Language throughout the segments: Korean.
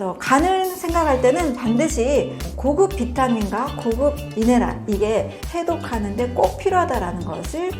그래서 간을 생각할 때는 반드시 고급 비타민과 고급 미네랄, 이게 해독하는데 꼭 필요하다는 것을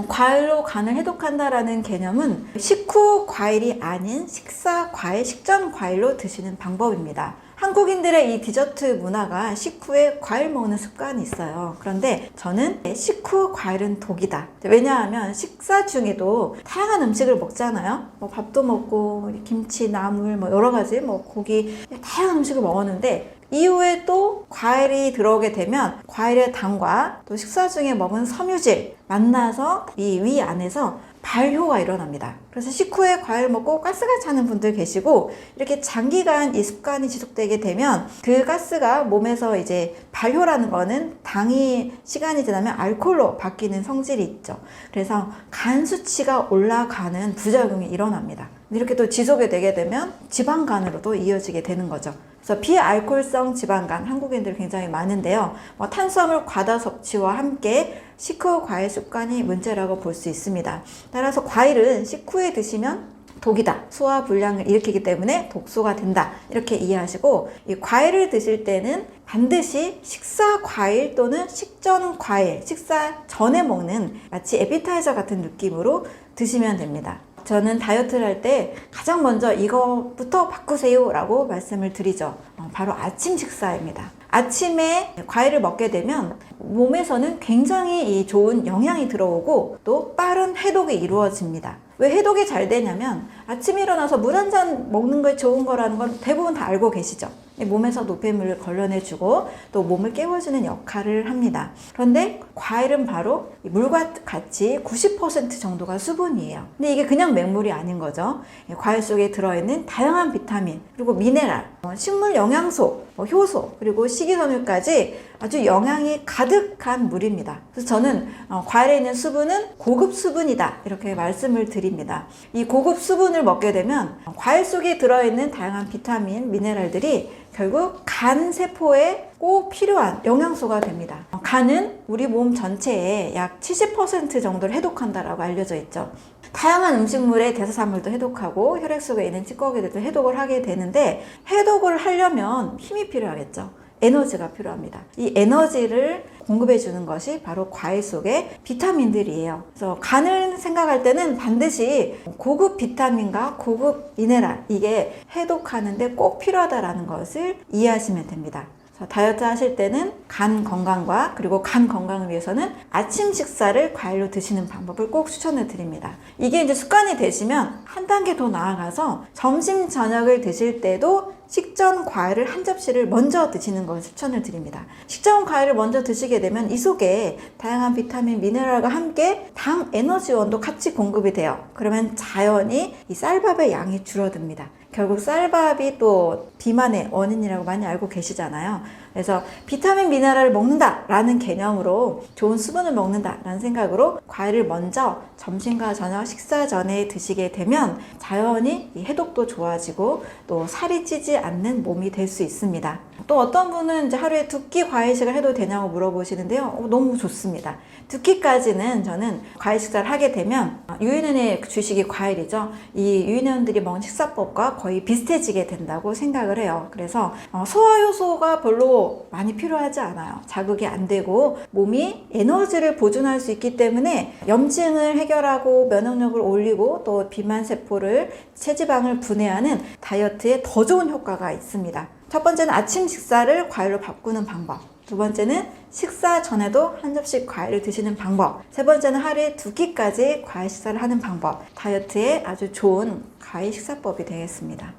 과일로 간을 해독한다라는 개념은 식후 과일이 아닌 식사 과일, 식전 과일로 드시는 방법입니다. 한국인들의 이 디저트 문화가 식후에 과일 먹는 습관이 있어요. 그런데 저는 식후 과일은 독이다. 왜냐하면 식사 중에도 다양한 음식을 먹잖아요. 밥도 먹고 김치, 나물, 여러 가지 고기, 다양한 음식을 먹었는데 이후에 또 과일이 들어오게 되면 과일의 당과 또 식사 중에 먹은 섬유질 만나서 이 위 안에서 발효가 일어납니다. 그래서 식후에 과일 먹고 가스가 차는 분들 계시고, 이렇게 장기간 이 습관이 지속되게 되면 그 가스가 몸에서 이제 발효라는 거는 당이 시간이 지나면 알코올로 바뀌는 성질이 있죠. 그래서 간 수치가 올라가는 부작용이 일어납니다. 이렇게 또 지속이 되게 되면 지방간으로도 이어지게 되는 거죠. 그래서 비알코올성 지방간, 한국인들 굉장히 많은데요. 탄수화물 과다 섭취와 함께 식후 과일 습관이 문제라고 볼 수 있습니다. 따라서 과일은 식후에 드시면 독이다, 소화 불량을 일으키기 때문에 독소가 된다, 이렇게 이해하시고, 이 과일을 드실 때는 반드시 식사 과일 또는 식전 과일, 식사 전에 먹는 마치 에피타이저 같은 느낌으로 드시면 됩니다. 저는 다이어트를 할 때 가장 먼저 이거부터 바꾸세요 라고 말씀을 드리죠. 바로 아침 식사입니다. 아침에 과일을 먹게 되면 몸에서는 굉장히 좋은 영양이 들어오고 또 빠른 해독이 이루어집니다. 왜 해독이 잘 되냐면 아침에 일어나서 물 한 잔 먹는 게 좋은 거라는 건 대부분 다 알고 계시죠. 몸에서 노폐물을 걸러내주고 또 몸을 깨워주는 역할을 합니다. 그런데 과일은 바로 물과 같이 90% 정도가 수분이에요. 근데 이게 그냥 맹물이 아닌 거죠. 과일 속에 들어있는 다양한 비타민, 그리고 미네랄, 식물 영양소, 효소, 그리고 식이섬유까지 아주 영양이 가득한 물입니다. 그래서 저는 과일에 있는 수분은 고급 수분이다, 이렇게 말씀을 드립니다. 이 고급 수분을 먹게 되면 과일 속에 들어있는 다양한 비타민, 미네랄들이 결국 간 세포에 꼭 필요한 영양소가 됩니다. 간은 우리 몸 전체의 약 70% 정도를 해독한다라고 알려져 있죠. 다양한 음식물의 대사산물도 해독하고 혈액 속에 있는 찌꺼기들도 해독을 하게 되는데, 해독을 하려면 힘이 필요하겠죠. 에너지가 필요합니다. 이 에너지를 공급해 주는 것이 바로 과일 속의 비타민들이에요. 그래서 간을 생각할 때는 반드시 고급 비타민과 고급 미네랄, 이게 해독하는데 꼭 필요하다는 것을 이해하시면 됩니다. 다이어트 하실 때는 간 건강과 그리고 간 건강을 위해서는 아침 식사를 과일로 드시는 방법을 꼭 추천을 드립니다. 이게 이제 습관이 되시면 한 단계 더 나아가서 점심 저녁을 드실 때도 식전 과일을 한 접시를 먼저 드시는 것을 추천을 드립니다. 식전 과일을 먼저 드시게 되면 이 속에 다양한 비타민, 미네랄과 함께 당 에너지원도 같이 공급이 돼요. 그러면 자연히 이 쌀밥의 양이 줄어듭니다. 결국 쌀밥이 또 비만의 원인이라고 많이 알고 계시잖아요. 그래서 비타민, 미네랄을 먹는다라는 개념으로 좋은 수분을 먹는다라는 생각으로 과일을 먼저 점심과 저녁 식사 전에 드시게 되면 자연히 이 해독도 좋아지고 또 살이 찌지 않는 몸이 될 수 있습니다. 또 어떤 분은 이제 하루에 2끼 과일식을 해도 되냐고 물어보시는데요. 너무 좋습니다. 2끼까지는 저는 과일 식사를 하게 되면 유인원의 주식이 과일이죠. 이 유인원들이 먹는 식사법과 거의 비슷해지게 된다고 생각을 해요. 그래서 소화효소가 별로 많이 필요하지 않아요. 자극이 안 되고 몸이 에너지를 보존할 수 있기 때문에 염증을 해결하고 면역력을 올리고 또 비만세포를, 체지방을 분해하는 다이어트에 더 좋은 효과가 있습니다. 첫 번째는 아침 식사를 과일로 바꾸는 방법, 두 번째는 식사 전에도 한 접시 과일을 드시는 방법, 세 번째는 하루에 2끼까지 과일 식사를 하는 방법, 다이어트에 아주 좋은 과일 식사법이 되겠습니다.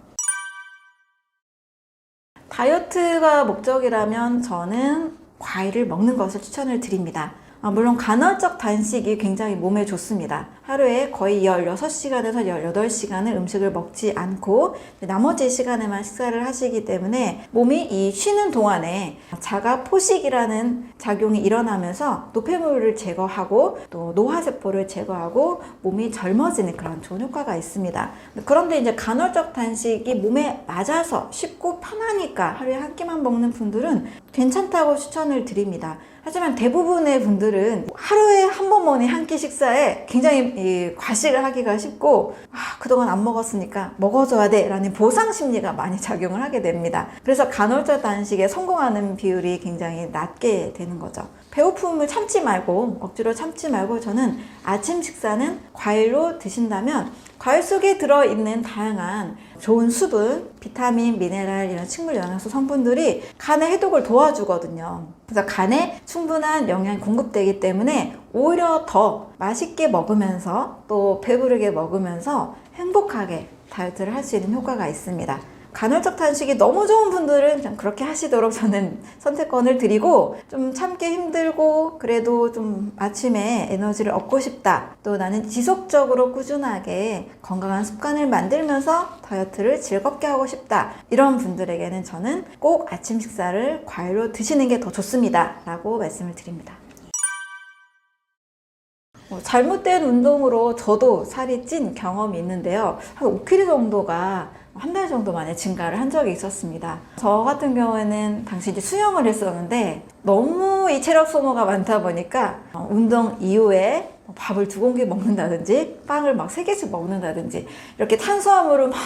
다이어트가 목적이라면 저는 과일을 먹는 것을 추천을 드립니다. 물론 간헐적 단식이 굉장히 몸에 좋습니다. 하루에 거의 16시간에서 18시간을 음식을 먹지 않고 나머지 시간에만 식사를 하시기 때문에 몸이 이 쉬는 동안에 자가 포식이라는 작용이 일어나면서 노폐물을 제거하고 또 노화세포를 제거하고 몸이 젊어지는 그런 좋은 효과가 있습니다. 그런데 이제 간헐적 단식이 몸에 맞아서 쉽고 편하니까 하루에 한 끼만 먹는 분들은 괜찮다고 추천을 드립니다. 하지만 대부분의 분들은 하루에 한 번 먹는 한 끼 식사에 굉장히 과식을 하기가 쉽고 그동안 안 먹었으니까 먹어줘야 돼 라는 보상 심리가 많이 작용을 하게 됩니다. 그래서 간헐적 단식에 성공하는 비율이 굉장히 낮게 되는 거죠. 배고픔을 참지 말고 억지로 참지 말고 저는 아침 식사는 과일로 드신다면 과일 속에 들어있는 다양한 좋은 수분, 비타민, 미네랄 이런 식물 영양소 성분들이 간의 해독을 도와주거든요. 그래서 간에 충분한 영양이 공급되기 때문에 오히려 더 맛있게 먹으면서 또 배부르게 먹으면서 행복하게 다이어트를 할 수 있는 효과가 있습니다. 간헐적 단식이 너무 좋은 분들은 그냥 그렇게 하시도록 저는 선택권을 드리고, 좀 참기 힘들고 그래도 좀 아침에 에너지를 얻고 싶다, 또 나는 지속적으로 꾸준하게 건강한 습관을 만들면서 다이어트를 즐겁게 하고 싶다, 이런 분들에게는 저는 꼭 아침 식사를 과일로 드시는 게 더 좋습니다 라고 말씀을 드립니다. 잘못된 운동으로 저도 살이 찐 경험이 있는데요. 한 5kg 정도가 한 달 정도 만에 증가를 한 적이 있었습니다. 저 같은 경우에는 당시 이제 수영을 했었는데 너무 이 체력 소모가 많다 보니까 운동 이후에 밥을 2공기 먹는다든지 빵을 막 3개씩 먹는다든지 이렇게 탄수화물을 막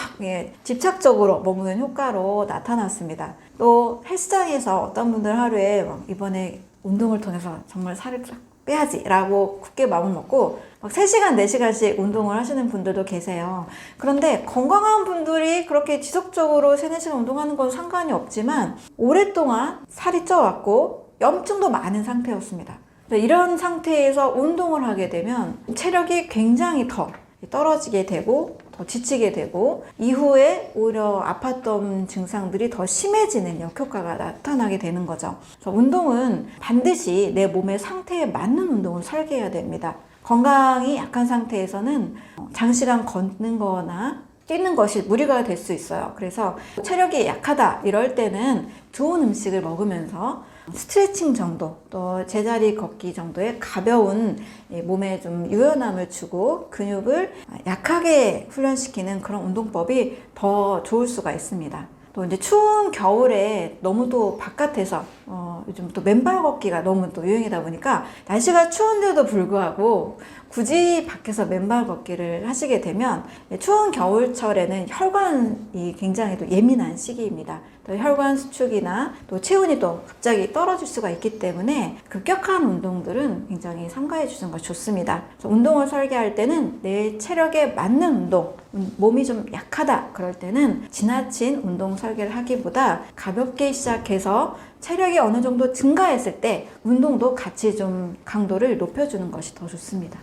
집착적으로 먹는 효과로 나타났습니다. 또 헬스장에서 어떤 분들 하루에 이번에 운동을 통해서 정말 살을 쫙 빼야지 라고 굳게 마음을 먹고 막 3시간, 4시간씩 운동을 하시는 분들도 계세요. 그런데 건강한 분들이 그렇게 지속적으로 3, 4시간 운동하는 건 상관이 없지만 오랫동안 살이 쪄왔고 염증도 많은 상태였습니다. 이런 상태에서 운동을 하게 되면 체력이 굉장히 더 떨어지게 되고 더 지치게 되고 이후에 오히려 아팠던 증상들이 더 심해지는 역효과가 나타나게 되는 거죠. 그래서 운동은 반드시 내 몸의 상태에 맞는 운동을 설계해야 됩니다. 건강이 약한 상태에서는 장시간 걷는 거나 뛰는 것이 무리가 될 수 있어요. 그래서 체력이 약하다 이럴 때는 좋은 음식을 먹으면서 스트레칭 정도, 또 제자리 걷기 정도의 가벼운 몸에 좀 유연함을 주고 근육을 약하게 훈련시키는 그런 운동법이 더 좋을 수가 있습니다. 또 이제 추운 겨울에 너무 또 바깥에서 요즘 또 맨발 걷기가 너무 또 유행이다 보니까 날씨가 추운데도 불구하고 굳이 밖에서 맨발 걷기를 하시게 되면 추운 겨울철에는 혈관이 굉장히 또 예민한 시기입니다. 또 혈관 수축이나 또 체온이 또 갑자기 떨어질 수가 있기 때문에 급격한 운동들은 굉장히 삼가해 주시는 것이 좋습니다. 그래서 운동을 설계할 때는 내 체력에 맞는 운동, 몸이 좀 약하다 그럴 때는 지나친 운동 설계를 하기보다 가볍게 시작해서 체력이 어느 정도 증가했을 때 운동도 같이 좀 강도를 높여주는 것이 더 좋습니다.